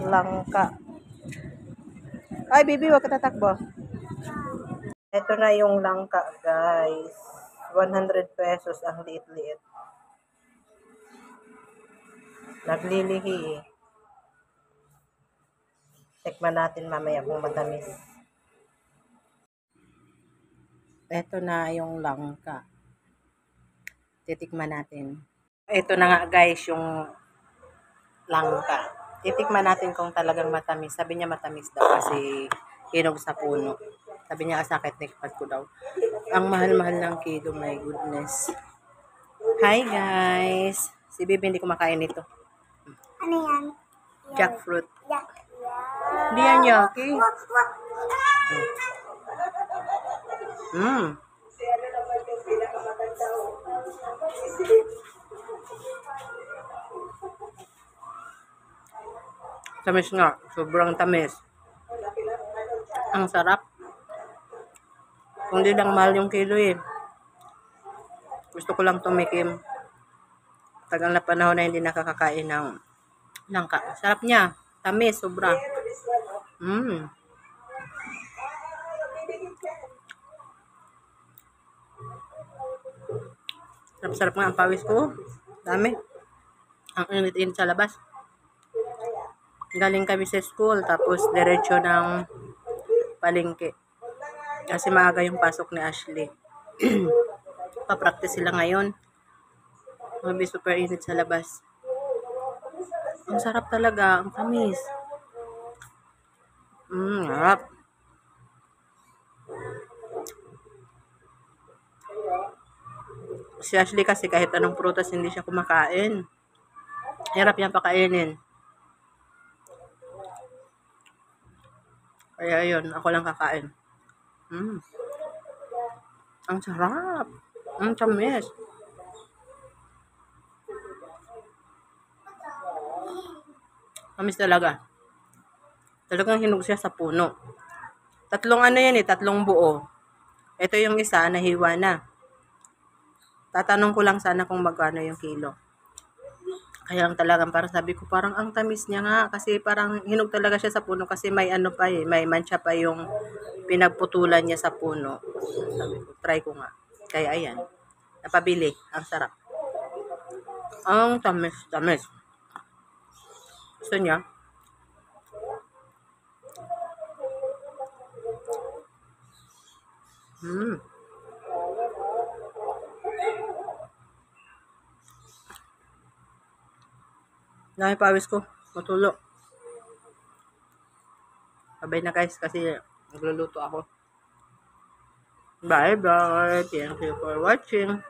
langka. Ay, baby, wag ka tatakbo. Ito na yung langka, guys. 100 pesos ang liit-liit. Naglilihi eh. Tikman natin mamaya kung matamis. Ito na yung langka. Titikman natin. Ito na nga guys yung langka. Titikman natin kung talagang matamis. Sabi niya matamis daw kasi hinog sa puno. Sabi niya sakit nikpat ko daw. Ang mahal-mahal ng kilo, my goodness. Hi guys! Si Bibi hindi kumakain nito. Ano yan? Jackfruit. Yak. Hindi yan yaki. Tamis nga. Sobrang tamis. Ang sarap. Kung di lang mahal yung kilo eh. Gusto ko lang tumikim. Tagal na panahon na hindi nakakakain ng langka. Sarap niya. Tamis. Sobra. Sarap-sarap nga ang pawis ko. Dami. Ang init-init sa labas. Galing kami sa school. Tapos diretso ng palengke. Kasi maaga yung pasok ni Ashley. Pa-practice sila ngayon. Mabi super init sa labas. Ang sarap talaga. Ang tamis. Harap. Si Ashley kasi kahit anong prutas hindi siya kumakain. Hirap yan pakainin. Kaya yun, ako lang kakain. Ang sarap. Ang tamis. Tamis talaga. Talagang hinog siya sa puno. Tatlong ano yan eh, tatlong buo. Ito yung isa, nahiwa na. Tatanong ko lang sana kung magkano yung kilo. Kaya lang talagang parang sabi ko, parang ang tamis niya nga. Kasi parang hinog talaga siya sa puno kasi may ano pa eh, may mancha pa yung pinagputulan niya sa puno. Sabi ko, try ko nga. Kaya ayan, napabili. Ang sarap. Ang tamis, tamis. Gusto niya? Dami pawis ko. Matulo. Sabay na guys kasi nagluluto ako. Bye bye. Thank you for watching.